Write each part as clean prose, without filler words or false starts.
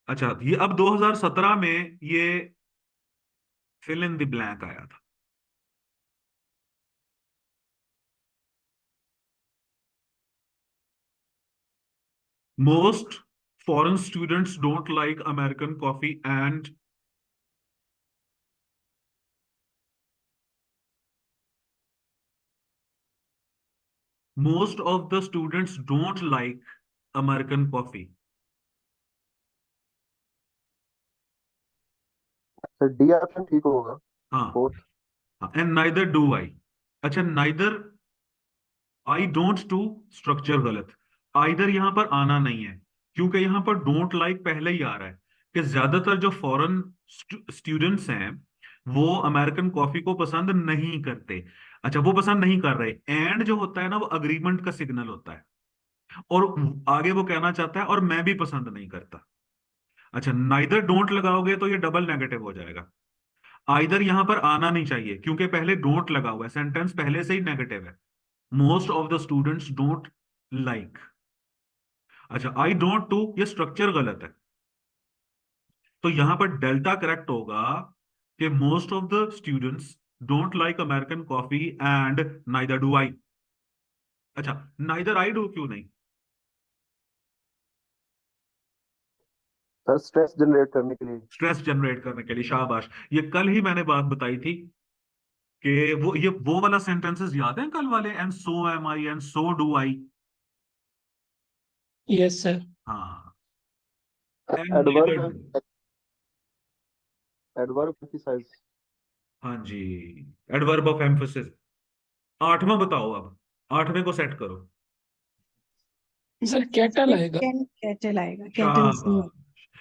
अच्छा, ये अब 2017 में ये फिल इन द ब्लैंक आया था। Most foreign students don't like American coffee and most of the students don't like American coffee. Sir D option ठीक होगा। हाँ, fourth. And neither do I. अच्छा, neither I don't two structure गलत। Either यहां पर आना नहीं है, क्योंकि यहां पर डोंट लाइक पहले ही आ रहा है कि ज्यादातर जो फॉरेन स्टूडेंट्स हैं वो अमेरिकन कॉफी को पसंद नहीं करते। अच्छा, वो पसंद नहीं कर रहे, एंड जो होता है ना वो अग्रीमेंट का सिग्नल होता है, और आगे वो कहना चाहता है और मैं भी पसंद नहीं करता। अच्छा, नाइदर डोंट लगाओगे तो ये डबल नेगेटिव हो जाएगा। आइदर यहां पर आना नहीं चाहिए क्योंकि पहले डोंट लगा हुआ है, सेंटेंस पहले से ही नेगेटिव है। Most of the students don't like. अच्छा, आई डोंट टू, ये स्ट्रक्चर गलत है, तो यहां पर डेल्टा करेक्ट होगा कि most of the students don't like American coffee and neither do I. अच्छा, नाइदर आई डू क्यों नहीं? सर स्ट्रेस जनरेट करने के लिए। स्ट्रेस जनरेट करने के लिए, शाबाश। ये कल ही मैंने बात बताई थी कि वो वाला सेंटेंसेस याद है कल वाले, and so am I and so do I. Yes sir. हाँ, and neither adverb. Do. Adverb emphasize. हाँ जी, एडवर्ब ऑफ एम्फसिस। आठवां बताओ अब, आठवें को सेट करो। सर कैटल आएगा। कैन कैटल आएगा, कैटल्स नहीं शाबाश।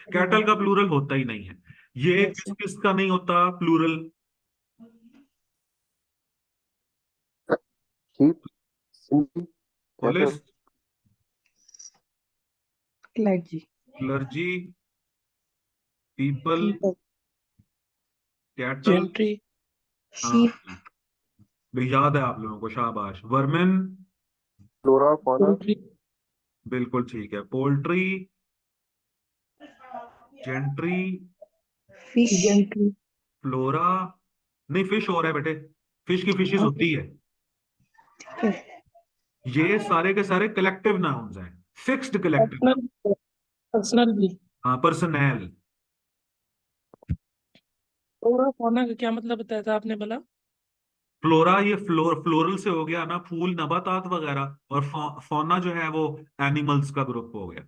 कैटल का प्लूरल होता ही नहीं है। ये यस किस सर। किस का नहीं होता plural? Sheep. Simply. Police, cattle. Clergy. Clergy, people, people. Cattle. Gentry. हाँ, शीप। भी याद है आप लोगों को, शाबाश। Vermin, flora fauna. पोल्ट्री। बिल्कुल ठीक है। Poultry, gentry, fish. Gentry. Flora. नहीं, फिश हो रहा है बेटे, फिश की फिशेज हाँ होती है। ठीक है। ये सारे के सारे कलेक्टिव नाउन्स हैं, fixed collective noun. Personal. Personal भी। हाँ, पर्सनल। फ्लोरा फौना का क्या मतलब बताया था आपने बोला? फ्लोरा ये फ्लोरल से हो गया ना, फूल नबातात वगैरह, और फौना जो है वो एनिमल्स का ग्रुप हो गया।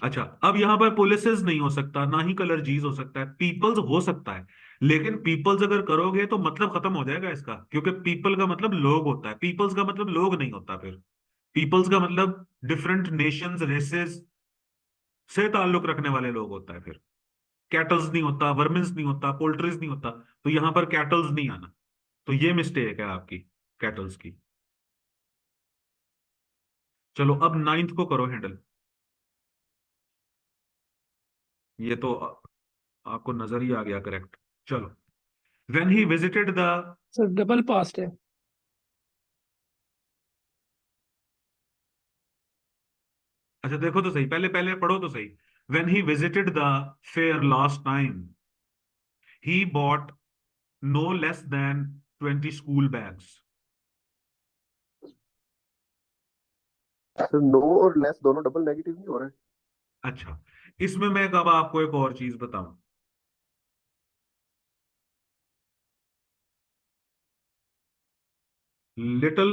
अच्छा, अब यहां पर पुलिसेस नहीं हो सकता, ना ही कलरजीज हो सकता है, पीपल्स हो सकता है। लेकिन पीपल्स अगर करोगे तो मतलब खत्म हो जाएगा इसका, क्योंकि पीपल का मतलब लोग होता है, पीपल्स का मतलब लोग नहीं होता फिर। पीपल्स का मतलब डिफरेंट नेशंस, रेसेस से ताल्लुक रखने वाले लोग होता है फिर। कैटल्स नहीं होता, वर्मिन्स नहीं होता, पोल्ट्रीज नहीं होता, तो यहां पर कैटल्स नहीं आना। तो ये मिस्टेक है आपकी, कैटल्स की। चलो, अब नाइन्थ को करो हैंडल। ये तो आपको नजर ही आ गया करेक्ट। चलो, when he visited the. Sir double past है। अच्छा, देखो तो सही, पहले पहले पढ़ो तो सही। When he visited the fair last time, he bought no less than 20 school bags. Sir no और लेस दोनों डबल नेगेटिव नहीं हो रहे। अच्छा, इसमें मैं अब आपको एक और चीज बताऊं। लिटिल,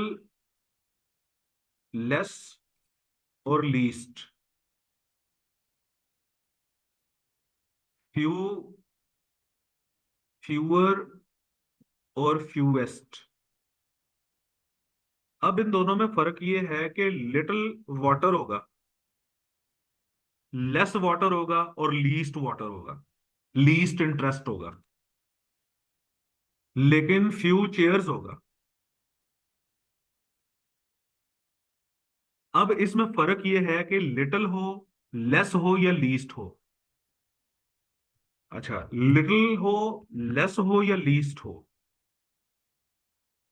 लेस और लीस्ट, फ्यू, फ्यूअर और फ्यूएस्ट। अब इन दोनों में फर्क ये है कि लिटिल वाटर होगा, लेस वाटर होगा और लीस्ट वाटर होगा, लीस्ट इंटरेस्ट होगा। लेकिन फ्यू चेयर्स होगा। अब इसमें फर्क यह है कि लिटिल हो, लेस हो या लीस्ट हो। अच्छा, लिटिल हो, लेस हो या लीस्ट हो,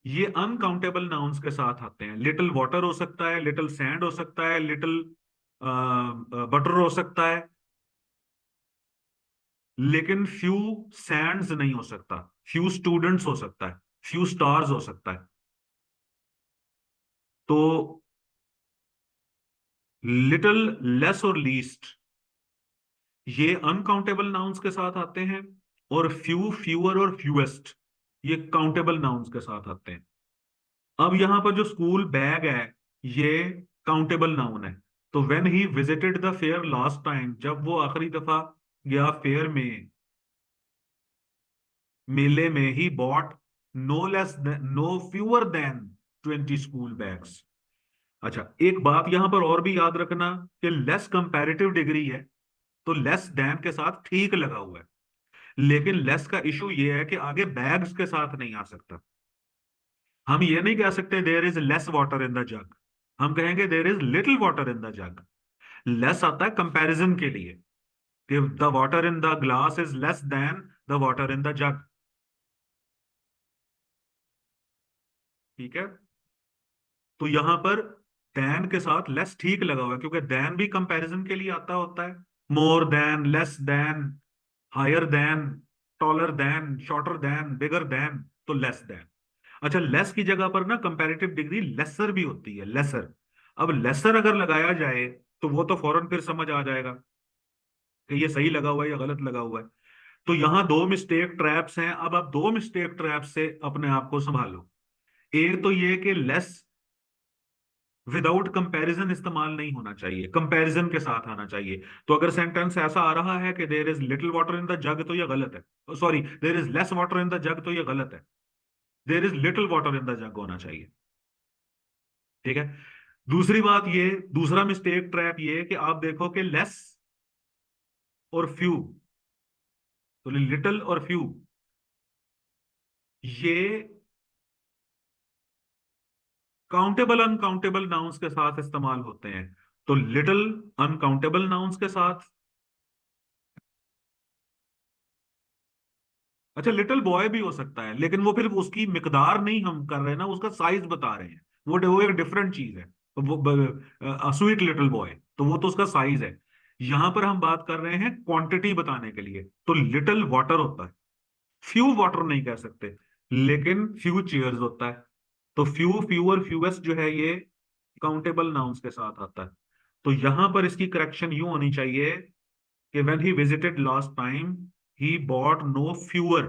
ये अनकाउंटेबल नाउन्स के साथ आते हैं। लिटिल वाटर हो सकता है, लिटिल सैंड हो सकता है, लिटिल बटर हो सकता है। लेकिन फ्यू सैंड्स नहीं हो सकता, फ्यू स्टूडेंट्स हो सकता है, फ्यू स्टार्स हो सकता है। तो लिटिल, लेस और लीस्ट ये अनकाउंटेबल नाउन्स के साथ आते हैं, और फ्यू, फ्यूअर और फ्यूएस्ट ये काउंटेबल नाउन्स के साथ आते हैं। अब यहां पर जो स्कूल बैग है ये काउंटेबल नाउन है। तो when he visited the fair last time, जब वो आखिरी दफा गया फेयर में, मेले में, he bought no less, no fewer than 20 school bags. अच्छा, एक बात यहां पर और भी याद रखना कि लेस कंपैरेटिव डिग्री है, तो लेस देन के साथ ठीक लगा हुआ है, लेकिन लेस का इशू ये है कि आगे बैग्स के साथ नहीं आ सकता। हम ये नहीं कह सकते there is less water in the jug, हम कहेंगे there is little water in the jug. Less आता है कंपैरिजन के लिए, कि the water in the glass is less than the water in the jug. ठीक है, तो यहां पर देन के साथ लेस ठीक लगा हुआ है, क्योंकि देन भी कंपैरिजन के लिए आता होता है। More than, less than, higher than, taller than, shorter than, bigger than, तो लेस देन। अच्छा, लेस की जगह पर ना कंपैरेटिव डिग्री लेसर भी होती है, लेसर। अब लेसर अगर लगाया जाए तो वो तो फौरन फिर समझ आ जाएगा कि ये सही लगा हुआ है या गलत लगा हुआ है। तो यहां दो मिस्टेक ट्रैप्स हैं। अब आप दो मिस्टेक ट्रैप से अपने आप को संभालो। एक तो ये कि लेस विदाउट कंपैरिजन इस्तेमाल नहीं होना चाहिए, कंपैरिजन के साथ आना चाहिए। तो अगर सेंटेंस ऐसा आ रहा है कि there is little water in the jug, तो ये गलत है। Sorry, there is less water in the jug, तो ये गलत है। There is little water in the jug होना चाहिए। ठीक है। दूसरी बात ये, दूसरा मिस्टेक ट्रैप ये कि आप देखो कि लेस और फ्यू, तो लिटिल और फ्यू ये काउंटेबल अनकाउंटेबल नाउन्स के साथ इस्तेमाल होते हैं। तो लिटिल अनकाउंटेबल नाउन्स के साथ। अच्छा, लिटिल बॉय भी हो सकता है, लेकिन वो फिर उसकी मिकदार नहीं हम कर रहे हैं ना, उसका साइज बता रहे हैं। वो एक डिफरेंट चीज है। तो वो स्वीट लिटिल बॉय, तो वो तो उसका साइज है। यहां पर हम बात कर रहे हैं क्वांटिटी बताने के लिए, तो लिटिल वाटर होता है, फ्यू वाटर नहीं कह सकते, लेकिन फ्यू चेयर्स होता है। तो फ्यू, फ्यूअर, फ्यूएस्ट जो है ये काउंटेबल नाउन्स के साथ आता है। तो यहां पर इसकी करेक्शन यूं होनी चाहिए कि when he visited last time he bought no fewer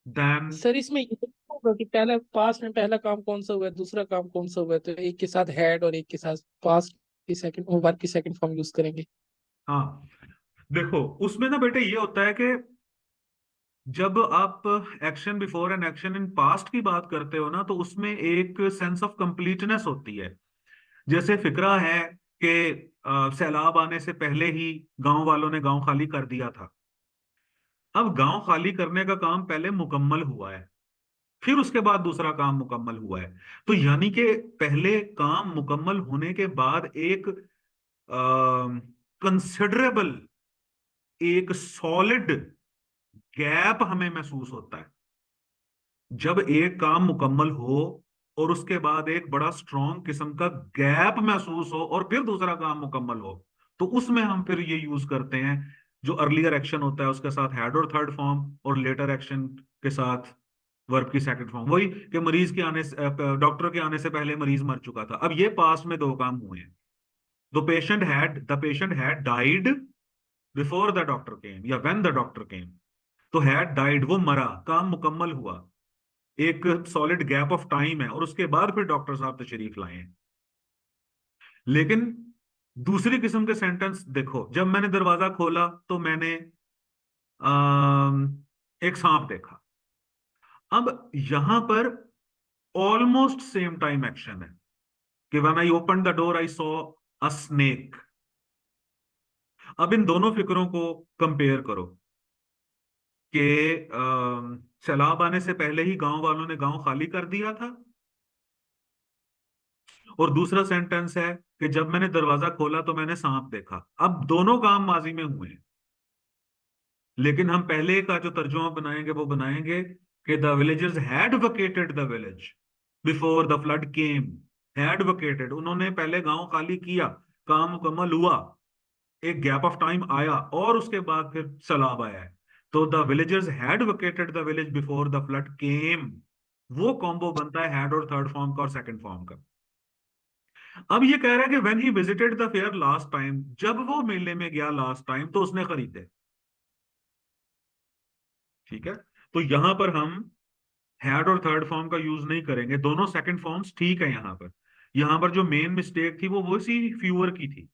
than. Sir इसमें ये होगा कि पहला पास्ट में पहला काम कौन सा हुआ है, दूसरा काम कौन सा हुआ है, तो एक के साथ हैड और एक के साथ पास्ट की सेकंड वर्ब की सेकंड फॉर्म यूज करेंगे। हाँ, देखो उसमें ना बेटे ये होता है कि जब आप action before and action in past की बात करते हो ना, तो उसमें एक सेंस ऑफ कंप्लीटनेस होती है। जैसे फिक्रा है कि सैलाब आने से पहले ही गांव वालों ने गांव खाली कर दिया था। अब गांव खाली करने का काम पहले मुकम्मल हुआ है, फिर उसके बाद दूसरा काम मुकम्मल हुआ है। तो यानी कि पहले काम मुकम्मल होने के बाद एक कंसिडरेबल, एक सॉलिड गैप हमें महसूस होता है। जब एक काम मुकम्मल हो और उसके बाद एक बड़ा स्ट्रॉन्ग किस्म का गैप महसूस हो और फिर दूसरा काम मुकम्मल हो, तो उसमें हम फिर ये यूज करते हैं, जो अर्लियर एक्शन होता है उसके साथ हेड और थर्ड फॉर्म, और लेटर एक्शन के साथ वर्ब की सेकंड फॉर्म। वही कि मरीज के आने से, डॉक्टर के आने से पहले मरीज मर चुका था। अब ये पास्ट में दो काम हुए हैं। The patient had died before the doctor केम, या व्हेन द डॉक्टर केम। तो हैड डाइड, वो मरा, काम मुकम्मल हुआ, एक सॉलिड गैप ऑफ टाइम है, और उसके बाद फिर डॉक्टर साहब तशरीफ लाए हैं। लेकिन दूसरी किस्म के सेंटेंस देखो, जब मैंने दरवाजा खोला तो मैंने एक सांप देखा। अब यहां पर ऑलमोस्ट सेम टाइम एक्शन है कि when I open the door I saw a snake. अब इन दोनों फिक्रों को कंपेयर करो कि सैलाब आने से पहले ही गांव वालों ने गांव खाली कर दिया था, और दूसरा सेंटेंस है कि जब मैंने दरवाजा खोला तो मैंने सांप देखा। अब दोनों काम माजी में हुए हैं, लेकिन हम पहले का जो तर्जुमा बनाएंगे वो बनाएंगे कि the villagers had vacated the village before the flood came. Had vacated, उन्होंने पहले गांव खाली किया। काम मुकम्मल हुआ, एक गैप ऑफ टाइम आया और उसके बाद फिर सैलाब आया है, तो the villagers had vacated the village before the flood came, वो कॉम्बो बनता है हैड और थर्ड फॉर्म का और सेकंड फॉर्म का। अब ये कह रहा है कि when he visited the fair last time, जब वो मेले में गया लास्ट टाइम तो उसने खरीदे। ठीक है, तो यहां पर हम हैड और थर्ड फॉर्म का यूज नहीं करेंगे, दोनों सेकंड फॉर्म्स ठीक है। यहां पर जो मेन मिस्टेक थी वो सी फ्यूअर की थी।